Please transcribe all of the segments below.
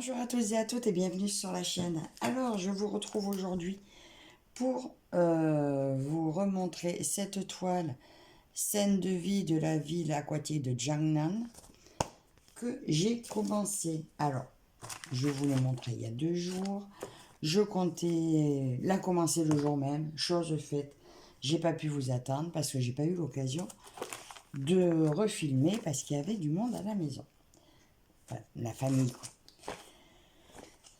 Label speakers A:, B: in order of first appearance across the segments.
A: Bonjour à tous et à toutes et bienvenue sur la chaîne. Alors, je vous retrouve aujourd'hui pour vous remontrer cette toile scène de vie de la ville aquatique de Jiangnan que j'ai commencé. Alors, je vous l'ai montré il y a 2 jours. Je comptais la commencer le jour même, chose faite. J'ai pas pu vous attendre parce que j'ai pas eu l'occasion de refilmer parce qu'il y avait du monde à la maison. Enfin, la famille, quoi.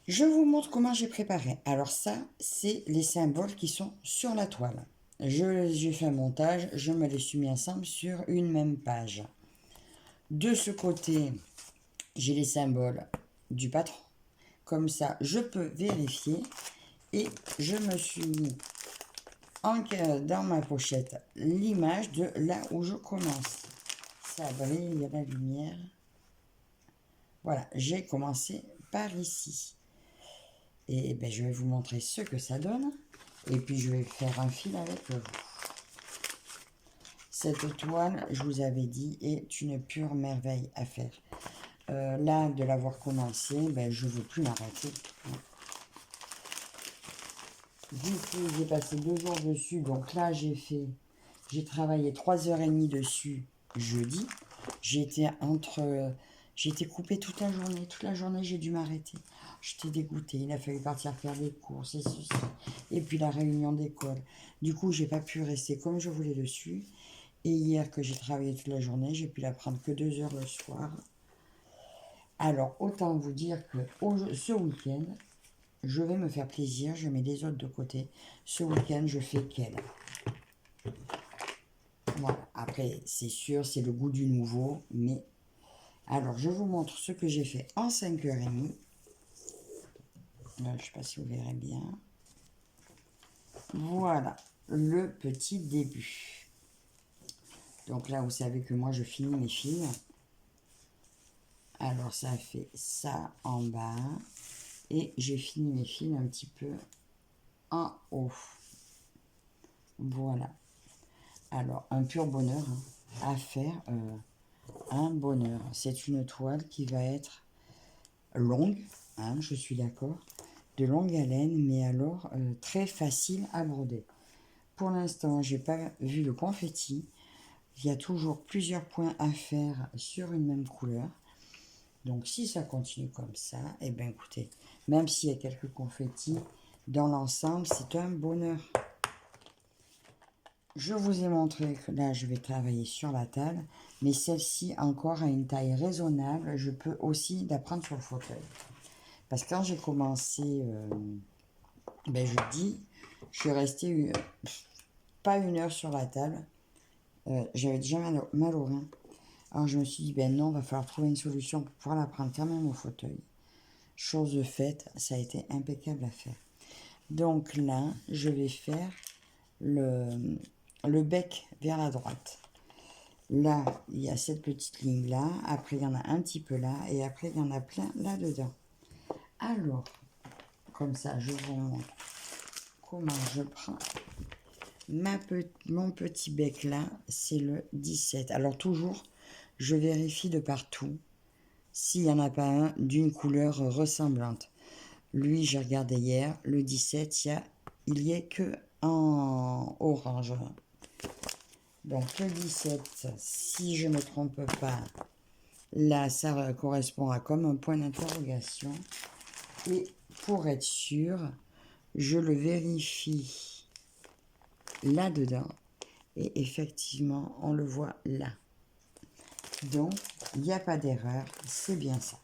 A: Je vous montre comment j'ai préparé. Alors ça, c'est les symboles qui sont sur la toile. J'ai fait un montage, je me les suis mis ensemble sur une même page. De ce côté, j'ai les symboles du patron. Comme ça, je peux vérifier. Et je me suis mis dans ma pochette l'image de là où je commence. Ça brille, il y a la lumière. Voilà, j'ai commencé par ici. Et ben, je vais vous montrer ce que ça donne. Et puis je vais faire un fil avec vous. Cette toile, je vous avais dit, est une pure merveille à faire. Là, de l'avoir commencé, ben, je ne veux plus m'arrêter. Du coup, j'ai passé 2 jours dessus. Donc là, j'ai travaillé 3h30 dessus jeudi. J'étais coupée toute la journée. Toute la journée, j'ai dû m'arrêter. J'étais dégoûtée. Il a fallu partir faire des courses et ceci. Et puis la réunion d'école. Du coup, j'ai pas pu rester comme je voulais dessus. Et hier, que j'ai travaillé toute la journée, j'ai pu la prendre que 2 heures le soir. Alors, autant vous dire que ce week-end, je vais me faire plaisir. Je mets les autres de côté. Ce week-end, je fais qu'elle. Voilà. Après, c'est sûr, c'est le goût du nouveau. Mais, alors, je vous montre ce que j'ai fait en 5h30. Là, je ne sais pas si vous verrez bien. Voilà, le petit début. Donc là, vous savez que moi, je finis mes fils. Alors, ça fait ça en bas. Et j'ai fini mes fils un petit peu en haut. Voilà. Alors, un pur bonheur à faire. Un bonheur. C'est une toile qui va être longue, je suis d'accord. De longue haleine, mais alors très facile à broder. Pour l'instant, j'ai pas vu le confetti. Il y a toujours plusieurs points à faire sur une même couleur. Donc si ça continue comme ça, et bien écoutez, même s'il y a quelques confettis, dans l'ensemble, c'est un bonheur. Je vous ai montré que là, je vais travailler sur la table, mais celle-ci encore à une taille raisonnable, je peux aussi la prendre sur le fauteuil. Parce que quand j'ai commencé jeudi, je suis restée pas 1 heure sur la table. J'avais déjà mal au rein. Alors je me suis dit, ben non, va falloir trouver une solution pour pouvoir la prendre quand même au fauteuil. Chose faite, ça a été impeccable à faire. Donc là, je vais faire le bec vers la droite. Là, il y a cette petite ligne là, après il y en a un petit peu là, et après il y en a plein là-dedans. Alors, comme ça, je vous montre comment je prends mon petit bec là, c'est le 17. Alors toujours, je vérifie de partout s'il n'y en a pas un d'une couleur ressemblante. Lui, j'ai regardé hier, le 17, il y est que en orange. Donc le 17, si je ne me trompe pas, là, ça correspond à comme un point d'interrogation. Et pour être sûr, je le vérifie là-dedans. Et effectivement, on le voit là. Donc, il n'y a pas d'erreur, c'est bien ça.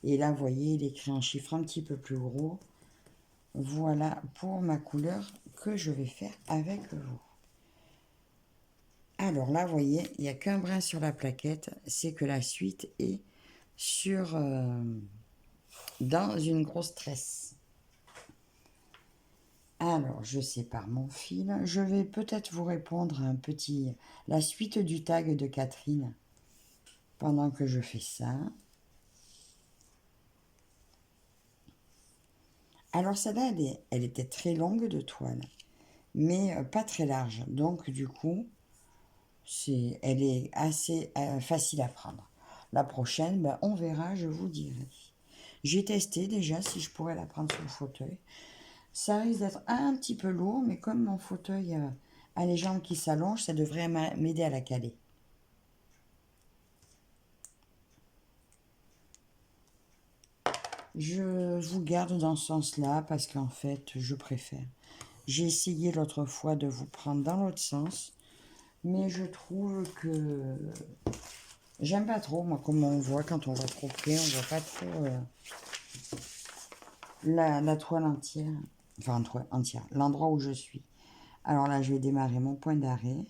A: Et là, vous voyez, il est écrit en chiffre un petit peu plus gros. Voilà pour ma couleur que je vais faire avec vous. Alors là, vous voyez, il n'y a qu'un brin sur la plaquette. C'est que la suite est dans une grosse tresse. Alors, je sépare mon fil. Je vais peut-être vous répondre à la suite du tag de Catherine pendant que je fais ça. Alors celle-là, elle était très longue de toile, mais pas très large. Donc du coup, elle est assez facile à prendre. La prochaine, ben, on verra, je vous dirai. J'ai testé déjà si je pourrais la prendre sur le fauteuil. Ça risque d'être un petit peu lourd, mais comme mon fauteuil a les jambes qui s'allongent, ça devrait m'aider à la caler. Je vous garde dans ce sens-là parce qu'en fait, je préfère. J'ai essayé l'autre fois de vous prendre dans l'autre sens, mais je trouve que j'aime pas trop, moi, comme on voit quand on va trop près, on voit pas trop la toile entière, enfin toile entière, l'endroit où je suis. Alors là, je vais démarrer mon point d'arrêt.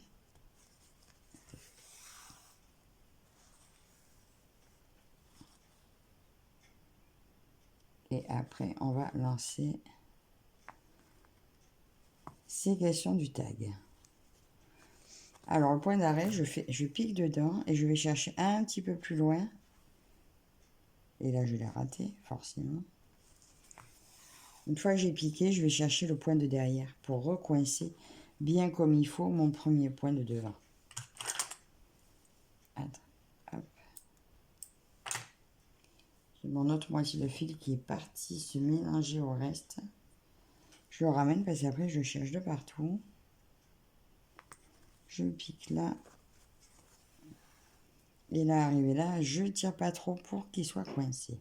A: Et après, on va lancer ces questions du tag. Alors, le point d'arrêt, je pique dedans et je vais chercher un petit peu plus loin. Et là, je l'ai raté, forcément. Une fois que j'ai piqué, je vais chercher le point de derrière pour recoincer bien comme il faut mon premier point de devant. Attends, hop. J'ai mon autre moitié de fil qui est parti se mélanger au reste. Je le ramène parce qu'après, je cherche de partout. Je pique là. Et là, arrivé là, je tire pas trop pour qu'il soit coincé.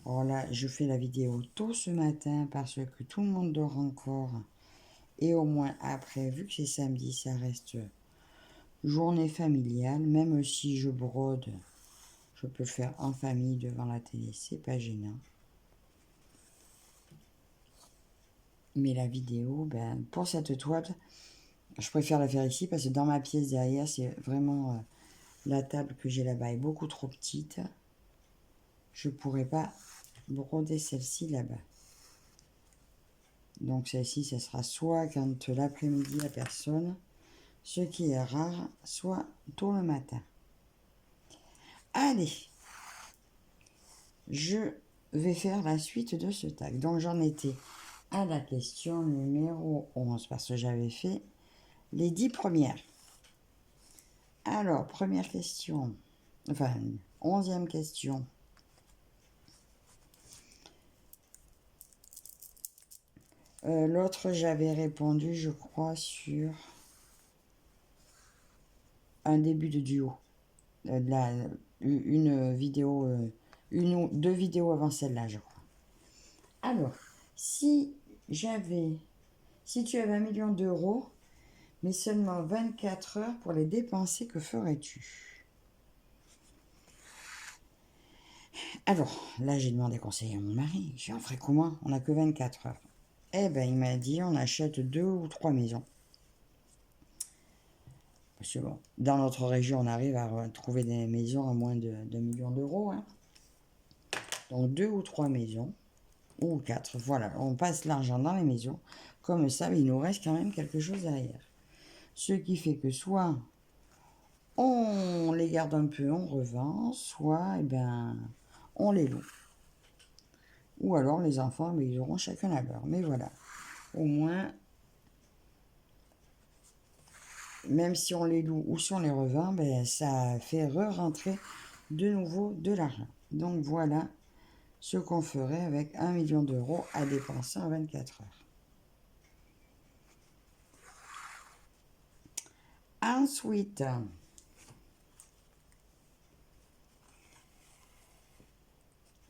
A: Alors là, je fais la vidéo tôt ce matin parce que tout le monde dort encore. Et au moins après, vu que c'est samedi, ça reste journée familiale. Même si je brode, je peux le faire en famille devant la télé, c'est pas gênant. Mais la vidéo, ben, pour cette toile, je préfère la faire ici parce que dans ma pièce derrière, c'est vraiment la table que j'ai là-bas est beaucoup trop petite. Je pourrais pas broder celle-ci là-bas. Donc celle-ci, ça sera soit quand l'après-midi, il n'y a personne, ce qui est rare, soit tôt le matin. Allez, je vais faire la suite de ce tag. Donc j'en étais à la question numéro 11 parce que j'avais fait les 10 premières. Alors, première question, enfin, 11e question. L'autre, j'avais répondu, je crois, sur un début de duo. Une vidéo, une ou deux vidéos avant celle-là, je crois. Alors, si tu avais 1 million d'euros, mais seulement 24 heures pour les dépenser, que ferais-tu? Alors, là, j'ai demandé conseil à mon mari. J'ai dit, on ferait comment? On n'a que 24 heures. Eh ben, il m'a dit, on achète 2 ou 3 maisons. Parce que bon, dans notre région, on arrive à trouver des maisons à moins de 2 millions d'euros. Hein. Donc 2 ou 3 maisons, ou 4, voilà. On passe l'argent dans les maisons. Comme ça, il nous reste quand même quelque chose derrière. Ce qui fait que soit on les garde un peu, on revend, soit eh ben, on les loue. Ou alors les enfants, mais ils auront chacun la leur. Mais voilà, au moins, même si on les loue ou si on les revend, ben, ça fait re-rentrer de nouveau de l'argent. Donc voilà ce qu'on ferait avec 1 million d'euros à dépenser en 24 heures. Ensuite,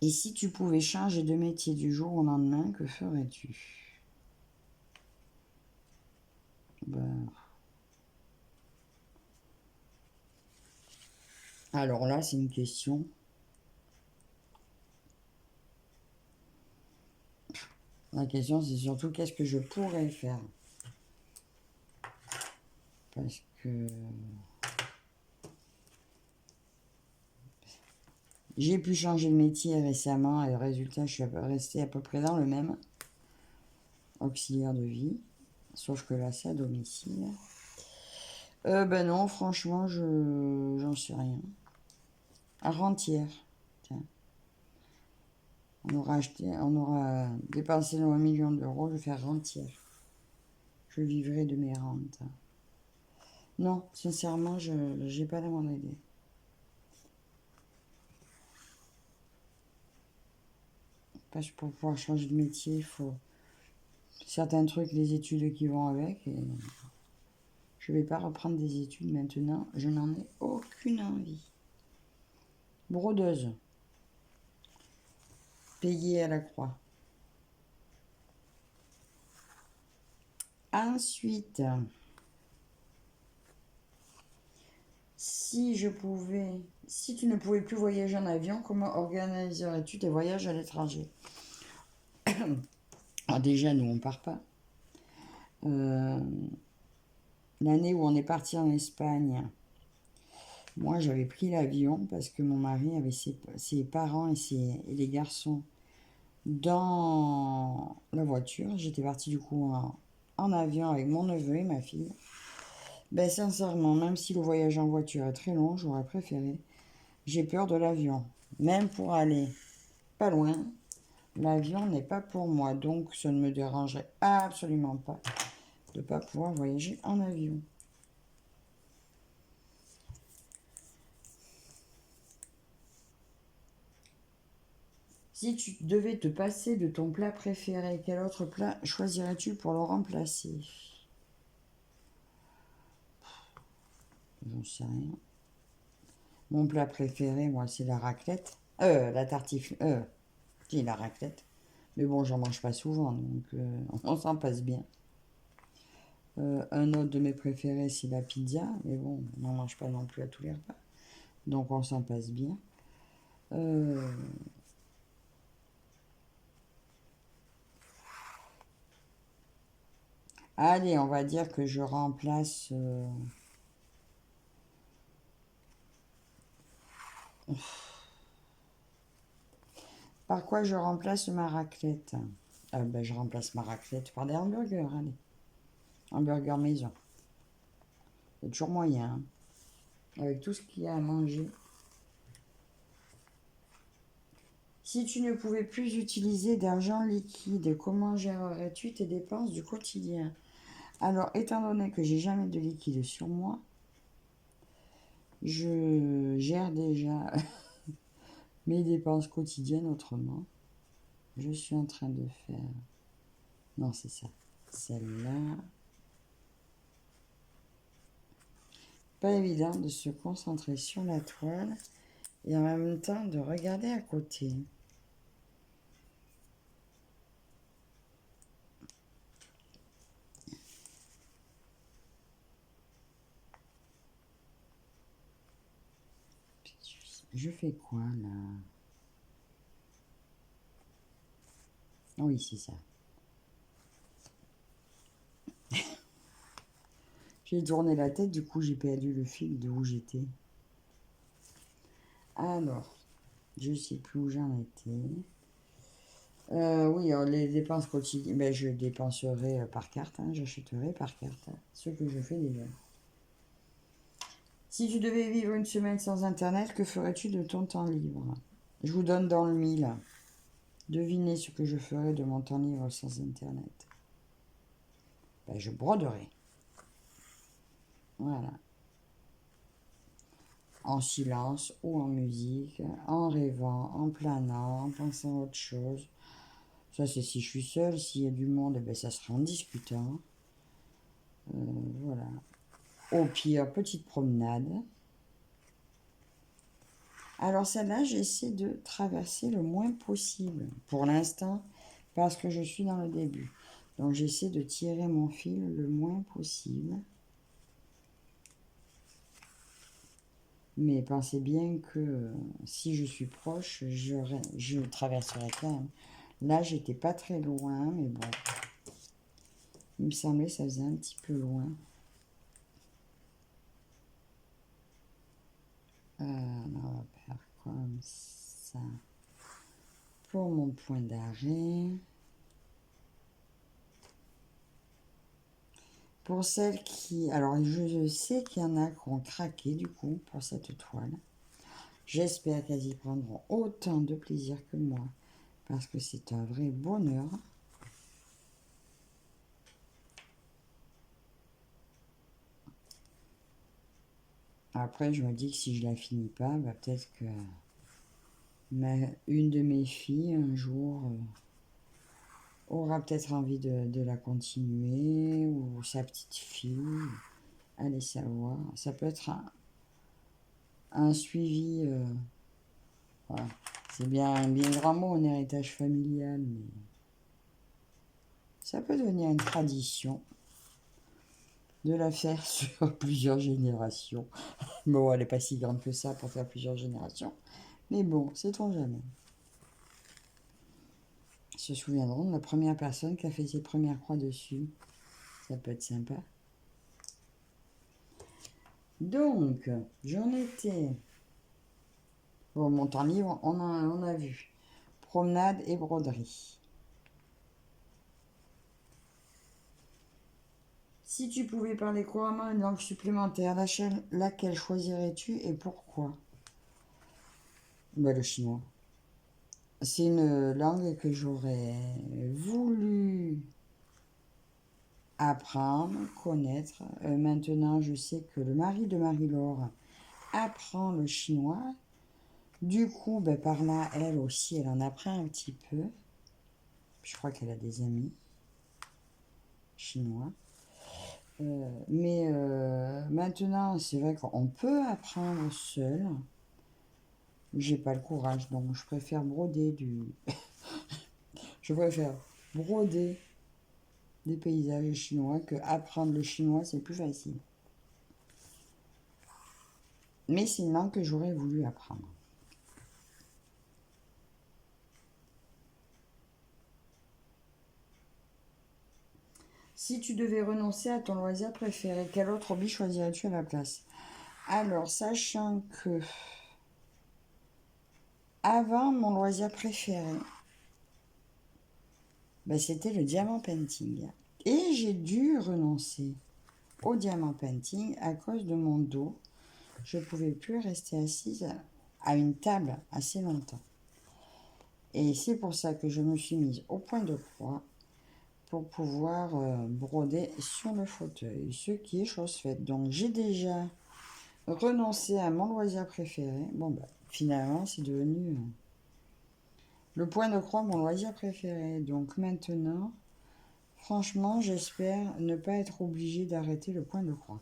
A: et si tu pouvais changer de métier du jour au lendemain, que ferais-tu? Ben, alors là, c'est une question. La question, c'est surtout qu'est-ce que je pourrais faire. Parce que j'ai pu changer de métier récemment et le résultat, je suis restée à peu près dans le même. Auxiliaire de vie. Sauf que là, c'est à domicile. Ben non, franchement, j'en sais rien. Rentière. Tiens. On aura dépensé nos 1 million d'euros, je vais faire rentière. Je vivrai de mes rentes. Non, sincèrement, je n'ai pas la moindre idée. Parce que pour pouvoir changer de métier, il faut certains trucs, les études qui vont avec. Et je ne vais pas reprendre des études maintenant. Je n'en ai aucune envie. Brodeuse. Payée à la croix. Ensuite, si tu ne pouvais plus voyager en avion, comment organiserais-tu tes voyages à l'étranger? Alors déjà, nous, on part pas. L'année où on est parti en Espagne, moi, j'avais pris l'avion parce que mon mari avait ses parents et les garçons dans la voiture. J'étais partie du coup en avion avec mon neveu et ma fille. Ben sincèrement, même si le voyage en voiture est très long, j'aurais préféré. J'ai peur de l'avion. Même pour aller pas loin, l'avion n'est pas pour moi. Donc ça ne me dérangerait absolument pas de ne pas pouvoir voyager en avion. Si tu devais te passer de ton plat préféré, quel autre plat choisirais-tu pour le remplacer? J'en sais rien. Mon plat préféré, moi, c'est la raclette. La tartiflette. Si, la raclette. Mais bon, j'en mange pas souvent, donc on s'en passe bien. Un autre de mes préférés, c'est la pizza. Mais bon, on n'en mange pas non plus à tous les repas. Donc on s'en passe bien. Allez, on va dire que je remplace... Par quoi je remplace ma raclette? Ben, je remplace ma raclette par des hamburgers, allez. Hamburger maison. C'est toujours moyen, hein. Avec tout ce qu'il y a à manger. Si tu ne pouvais plus utiliser d'argent liquide, comment gérerais-tu tes dépenses du quotidien? Alors, étant donné que j'ai jamais de liquide sur moi, je gère déjà mes dépenses quotidiennes autrement. Je suis en train de faire... Non, c'est ça. Celle-là. Pas évident de se concentrer sur la toile et en même temps de regarder à côté. Je fais quoi là? Oui, c'est ça. J'ai tourné la tête, du coup j'ai perdu le fil de où j'étais. Alors, je sais plus où j'en étais. Oui, alors les dépenses quotidiennes, ben, je dépenserai par carte, hein, j'achèterai par carte, hein, ce que je fais déjà. Si tu devais vivre une semaine sans Internet, que ferais-tu de ton temps libre? Je vous donne dans le mille. Devinez ce que je ferais de mon temps libre sans Internet. Ben, je broderais. Voilà. En silence ou en musique, en rêvant, en planant, en pensant à autre chose. Ça, c'est si je suis seule. S'il y a du monde, ben, ça sera en discutant. Voilà. Au pire, petite promenade. Alors celle-là, j'essaie de traverser le moins possible. Pour l'instant, parce que je suis dans le début. Donc j'essaie de tirer mon fil le moins possible. Mais pensez bien que si je suis proche, je traverserai quand même. Là, j'étais pas très loin, mais bon. Il me semblait que ça faisait un petit peu loin. On va faire comme ça. Pour mon point d'arrêt. Pour celles qui... Alors, je sais qu'il y en a qui ont craqué, du coup, pour cette toile. J'espère qu'elles y prendront autant de plaisir que moi, parce que c'est un vrai bonheur. Après, je me dis que si je la finis pas, bah, peut-être que une de mes filles, un jour, aura peut-être envie de la continuer, ou sa petite fille, allez savoir. Ça peut être un suivi, voilà. C'est bien grand mot, un héritage familial, mais ça peut devenir une tradition de la faire sur plusieurs générations. Bon, elle n'est pas si grande que ça pour faire plusieurs générations. Mais bon, sait-on jamais. Ils se souviendront de la première personne qui a fait ses premières croix dessus. Ça peut être sympa. Donc, j'en étais. Bon, mon temps libre, on a vu. Promenade et broderie. Si tu pouvais parler couramment une langue supplémentaire, laquelle choisirais-tu et pourquoi? Ben, le chinois. C'est une langue que j'aurais voulu apprendre, connaître. Maintenant, je sais que le mari de Marie-Laure apprend le chinois. Du coup, ben, par là, elle aussi, elle en apprend un petit peu. Je crois qu'elle a des amis chinois. Mais maintenant, c'est vrai qu'on peut apprendre seul. J'ai pas le courage, donc je préfère broder je préfère broder des paysages chinois que apprendre le chinois, c'est plus facile. Mais c'est une langue que j'aurais voulu apprendre. Si tu devais renoncer à ton loisir préféré, quel autre hobby choisirais-tu à la place? Alors, sachant que avant, mon loisir préféré, ben, c'était le diamant painting. Et j'ai dû renoncer au diamant painting à cause de mon dos. Je ne pouvais plus rester assise à une table assez longtemps. Et c'est pour ça que je me suis mise au point de croix pour pouvoir broder sur le fauteuil, ce qui est chose faite. Donc j'ai déjà renoncé à mon loisir préféré. Bon, bah, finalement, c'est devenu le point de croix, mon loisir préféré. Donc maintenant, franchement, j'espère ne pas être obligée d'arrêter le point de croix.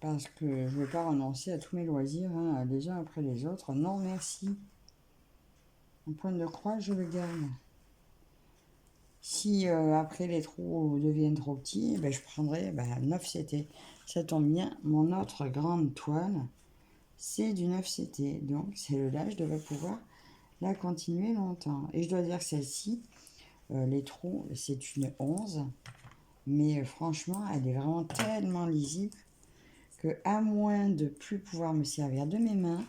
A: Parce que je ne veux pas renoncer à tous mes loisirs, hein, les uns après les autres. Non, merci. Un point de croix, je le garde. Si après les trous deviennent trop petits, ben, je prendrai 9CT. Ça tombe bien, mon autre grande toile, c'est du 9CT. Donc celle-là, je devrais pouvoir la continuer longtemps. Et je dois dire que celle-ci, les trous, c'est une 11. Mais franchement, elle est vraiment tellement lisible que, à moins de plus pouvoir me servir de mes mains,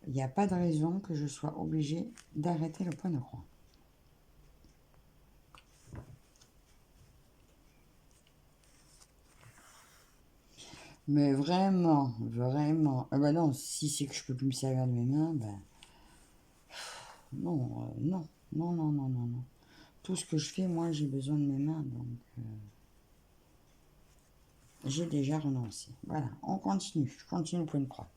A: il n'y a pas de raison que je sois obligée d'arrêter le point de croix. Mais vraiment, vraiment. Ben non, si c'est que je peux plus me servir de mes mains, ben. Non, non, non, non, non, non, non. Tout ce que je fais, moi, j'ai besoin de mes mains, donc. J'ai déjà renoncé. Voilà, on continue. Je continue le point de croix.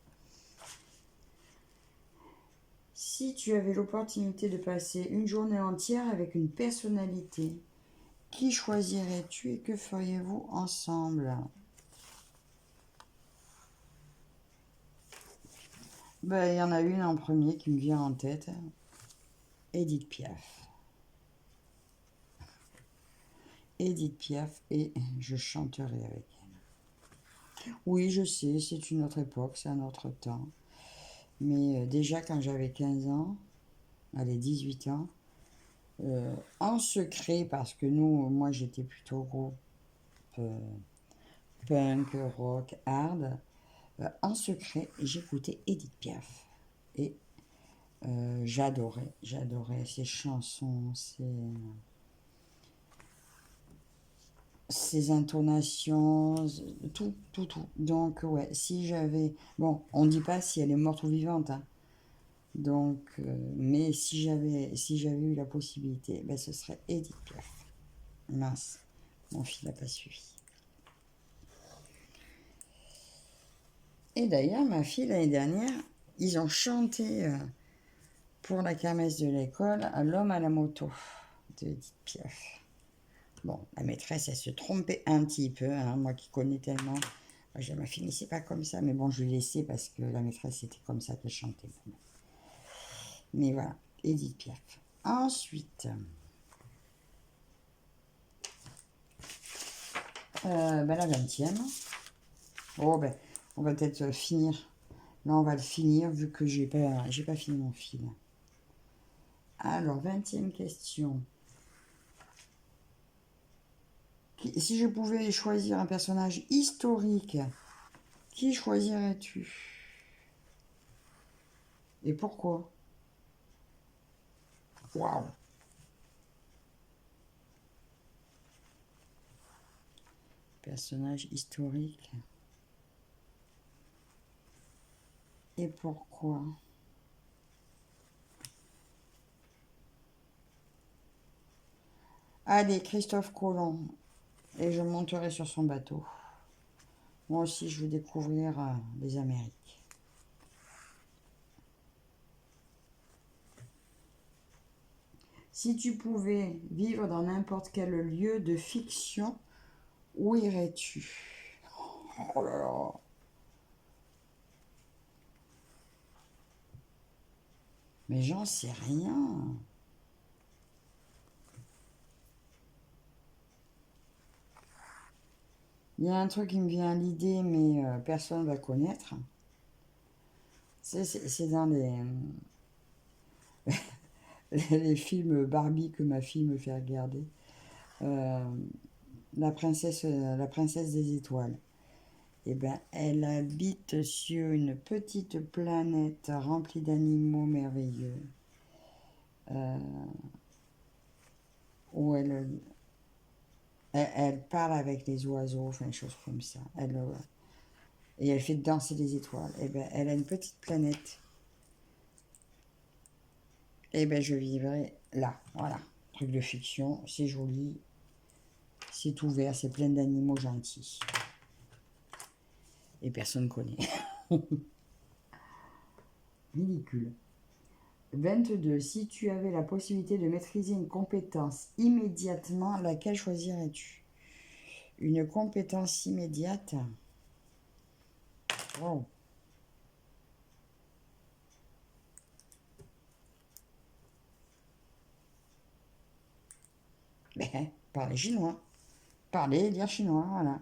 A: Si tu avais l'opportunité de passer une journée entière avec une personnalité, qui choisirais-tu et que feriez-vous ensemble? Ben, il y en a une en premier qui me vient en tête. Edith Piaf. Edith Piaf, et je chanterai avec elle. Oui, je sais, c'est une autre époque, c'est un autre temps. Mais déjà quand j'avais 15 ans, allez, 18 ans, en secret, parce que moi j'étais plutôt groupe punk, rock, hard, en secret, j'écoutais Edith Piaf. Et j'adorais ses chansons, ses intonations, tout, tout, tout. Donc, ouais, si j'avais. Bon, on ne dit pas si elle est morte ou vivante, hein. Donc, mais si j'avais eu la possibilité, ben, ce serait Edith Piaf. Mince, mon fils n'a pas suivi. Et d'ailleurs, ma fille, l'année dernière, ils ont chanté pour la kermesse de l'école à L'homme à la moto de Edith Piaf. Bon, la maîtresse, elle se trompait un petit peu, hein, moi qui connais tellement. Je ma fille, c'est pas comme ça, mais bon, je l'ai laissé parce que la maîtresse, c'était comme ça qu'elle chantait. Mais voilà, Edith Piaf. Ensuite, la 20e. Oh, ben, on va peut-être finir. Là, on va le finir vu que j'ai pas fini mon fil. Alors, 20e question. Si je pouvais choisir un personnage historique, qui choisirais-tu? Et pourquoi? Waouh! Personnage historique. Et pourquoi? Allez, Christophe Colomb. Et je monterai sur son bateau. Moi aussi, je veux découvrir les Amériques. Si tu pouvais vivre dans n'importe quel lieu de fiction, où irais-tu? Oh là là! Mais j'en sais rien. Il y a un truc qui me vient à l'idée, mais personne ne va connaître. C'est dans les films Barbie que ma fille me fait regarder. La princesse des étoiles. Eh ben, elle habite sur une petite planète remplie d'animaux merveilleux. Où elle parle avec les oiseaux, enfin, des choses comme ça. Et elle fait danser les étoiles. Eh ben, elle a une petite planète. Eh ben, je vivrai là. Voilà. Truc de fiction, c'est joli. C'est ouvert, c'est plein d'animaux gentils. Et personne ne connaît. Ridicule. 22. Si tu avais la possibilité de maîtriser une compétence immédiatement, laquelle choisirais-tu? Une compétence immédiate? Wow. Ben, parler chinois. Parler et lire chinois, voilà.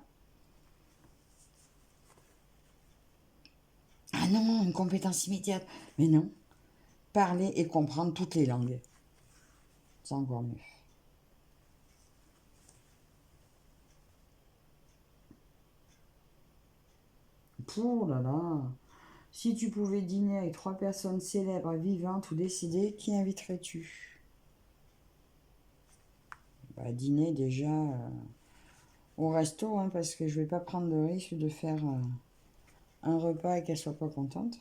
A: Ah non, une compétence immédiate. Mais non. Parler et comprendre toutes les langues. C'est encore mieux. Oh là là. Si tu pouvais dîner avec 3 personnes célèbres, vivantes ou décédées, qui inviterais-tu? Bah, dîner déjà au resto, hein, parce que je vais pas prendre le risque de faire un repas et qu'elle soit pas contente.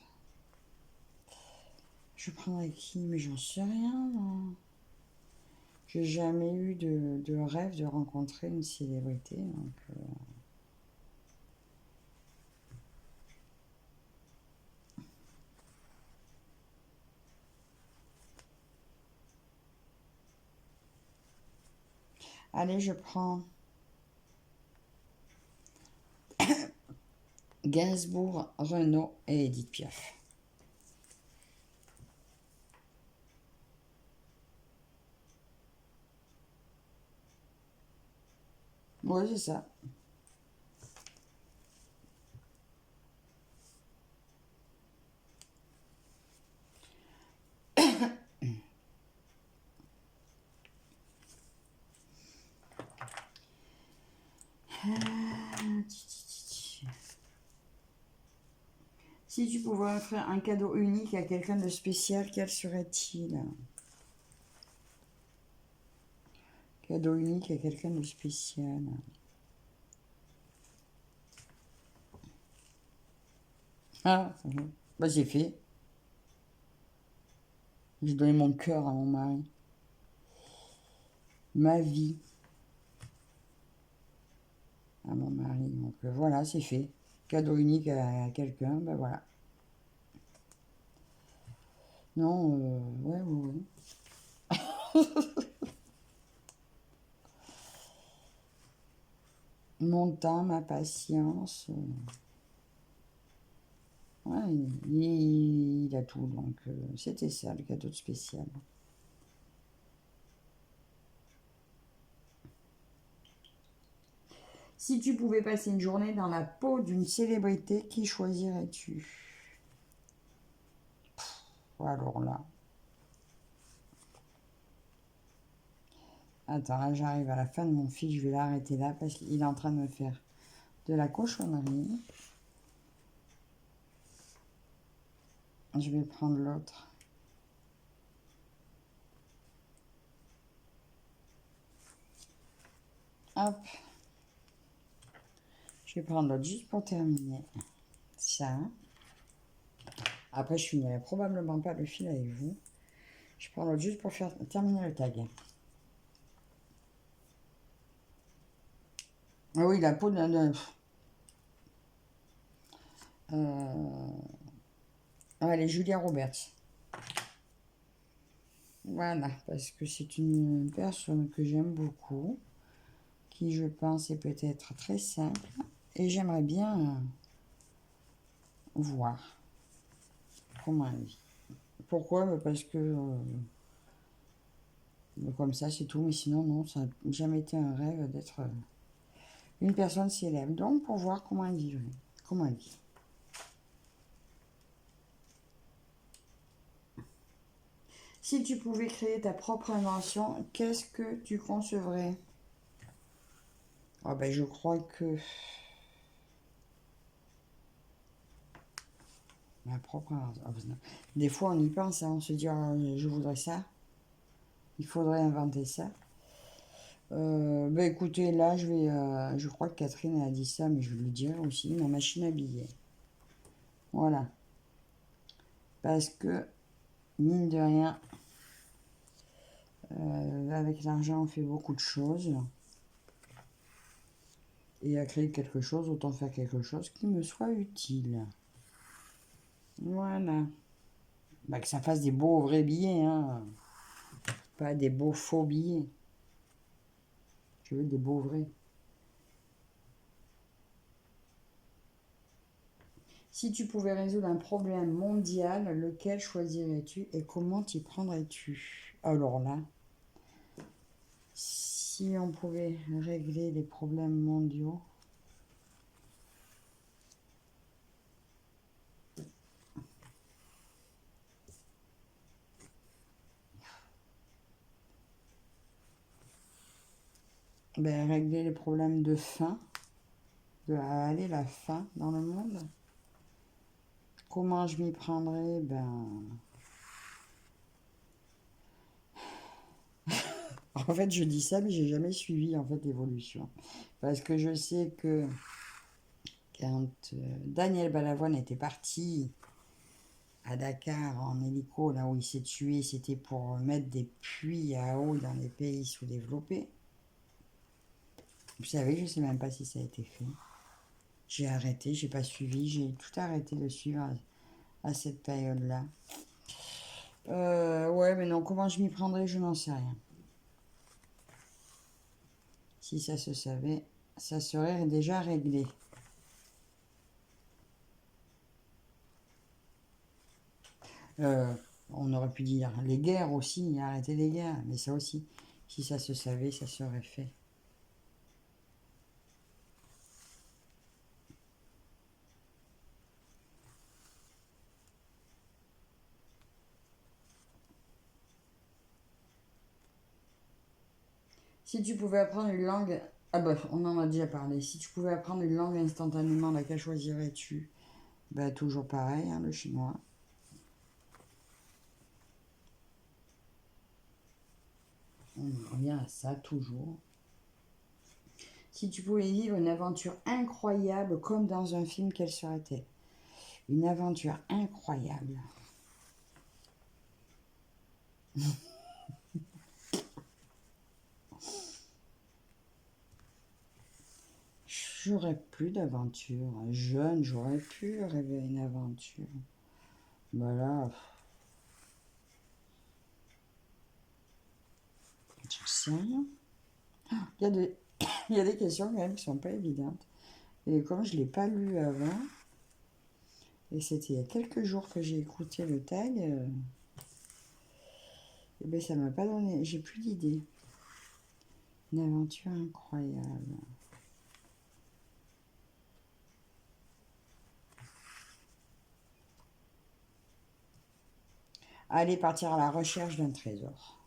A: Je prendrais qui? Mais j'en sais rien, moi. J'ai jamais eu de rêve de rencontrer une célébrité. Donc, allez, je prends Gainsbourg, Renaud et Edith Piaf. Ouais, c'est ça. Si tu pouvais offrir un cadeau unique à quelqu'un de spécial, quel serait-il? Cadeau unique à quelqu'un de spécial. Ah, bah j'ai fait. J'ai donné mon cœur à mon mari. Ma vie à mon mari. Donc voilà, c'est fait. cadeau unique à quelqu'un, ben voilà. Non, ouais, ouais, ouais. Mon temps, ma patience. Ouais, il a tout, donc c'était ça, le cadeau de spécial. Si tu pouvais passer une journée dans la peau d'une célébrité, qui choisirais-tu? Alors là. Attends, là j'arrive à la fin de mon fil, je vais l'arrêter là parce qu'il est en train de me faire de la cochonnerie. Je vais prendre l'autre. Hop. Je vais prendre l'autre juste pour terminer ça. Après, je finirai probablement pas le fil avec vous. Je prends l'autre juste pour faire terminer le tag. Ah oui, la peau de... Allez, Julia Roberts. Voilà, parce que c'est une personne que j'aime beaucoup, qui je pense est peut-être très simple, et j'aimerais bien voir comment elle vit. Pourquoi? Parce que comme ça c'est tout, mais sinon non, ça n'a jamais été un rêve d'être une personne célèbre. Donc pour voir comment elle vivrait, comment elle vit. Si tu pouvais créer ta propre invention, qu'est-ce que tu concevrais? Oh ben, je crois que ma propre invention. Des fois on y pense, hein, on se dit oh, je voudrais ça, il faudrait inventer ça. Ben écoutez, là je crois que Catherine a dit ça, mais je vais le dire aussi, ma machine à billets. Voilà. Parce que, mine de rien, avec l'argent on fait beaucoup de choses. Et à créer quelque chose, autant faire quelque chose qui me soit utile. Voilà. Bah, que ça fasse des beaux vrais billets, hein. Pas des beaux faux billets. Je veux des beaux vrais. Si tu pouvais résoudre un problème mondial, lequel choisirais-tu et comment t'y prendrais-tu? Alors là, si on pouvait régler les problèmes mondiaux, ben, régler les problèmes de faim, la faim dans le monde. Comment je m'y prendrais? Ben, en fait, je dis ça, mais j'ai jamais suivi en fait l'évolution, parce que je sais que quand Daniel Balavoine était parti à Dakar en hélico, là où il s'est tué, c'était pour mettre des puits à eau dans les pays sous-développés. Vous savez, je sais même pas si ça a été fait. J'ai arrêté, j'ai pas suivi, j'ai tout arrêté de suivre à cette période-là. Ouais, mais non, comment je m'y prendrais, je n'en sais rien. Si ça se savait, ça serait déjà réglé. On aurait pu dire les guerres aussi, arrêter les guerres, mais ça aussi, si ça se savait, ça serait fait. Si tu pouvais apprendre une langue... Ah bah, on en a déjà parlé. Si tu pouvais apprendre une langue instantanément, laquelle choisirais-tu? Bah, toujours pareil, hein, le chinois. On revient à ça, toujours. Si tu pouvais vivre une aventure incroyable, comme dans un film, quelle serait-elle? Une aventure incroyable. J'aurais plus d'aventure. Jeune, j'aurais pu rêver une aventure. Voilà. Je sais rien. Il y a des, il y a des questions quand même qui sont pas évidentes. Et comme je ne l'ai pas lu avant, et c'était il y a quelques jours que j'ai écouté le tag, et ben ça m'a pas donné. J'ai plus d'idées. Une aventure incroyable. Aller partir à la recherche d'un trésor.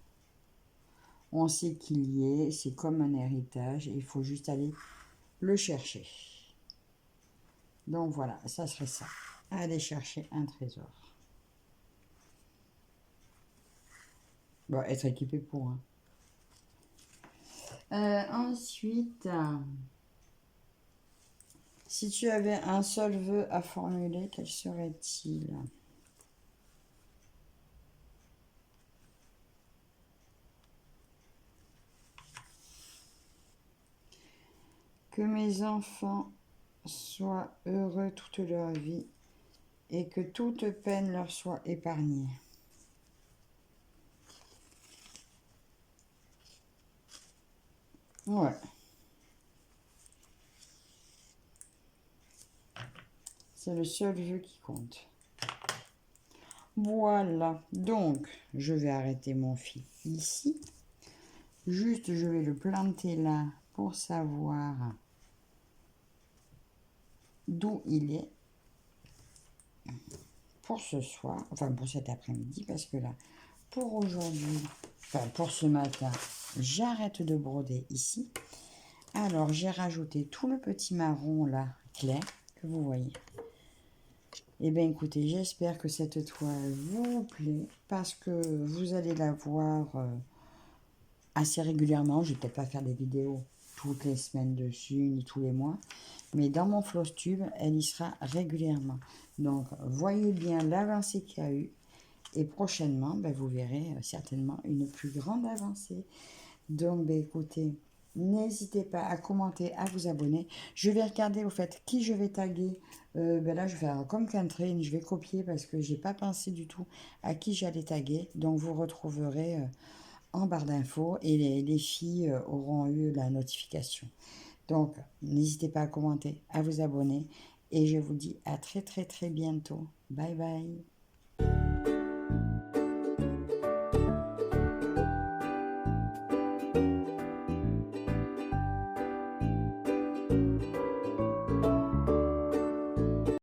A: On sait qu'il y est, c'est comme un héritage, il faut juste aller le chercher. Donc voilà, ça serait ça. Aller chercher un trésor. Bon, être équipé pour. Ensuite, si tu avais un seul vœu à formuler, quel serait-il? Que mes enfants soient heureux toute leur vie et que toute peine leur soit épargnée. Ouais. C'est le seul vœu qui compte. Voilà. Donc, je vais arrêter mon fil ici. Juste, je vais le planter là pour savoir d'où il est pour ce soir, enfin pour cet après-midi, parce que là, pour aujourd'hui, enfin pour ce matin, j'arrête de broder ici. Alors, j'ai rajouté tout le petit marron là, clair, que vous voyez. Eh bien, écoutez, j'espère que cette toile vous plaît, parce que vous allez la voir assez régulièrement. Je ne vais peut-être pas faire des vidéos toutes les semaines dessus, ni tous les mois. Mais dans mon Flosstube, elle y sera régulièrement. Donc, voyez bien l'avancée qu'il y a eu. Et prochainement, ben, vous verrez certainement une plus grande avancée. Donc, ben, écoutez, n'hésitez pas à commenter, à vous abonner. Je vais regarder au fait qui je vais taguer. Ben là, je vais faire comme Catherine, je vais copier parce que j'ai pas pensé du tout à qui j'allais taguer. Donc, vous retrouverez en barre d'infos et les filles auront eu la notification. Donc, n'hésitez pas à commenter, à vous abonner et je vous dis à très très très bientôt. Bye bye.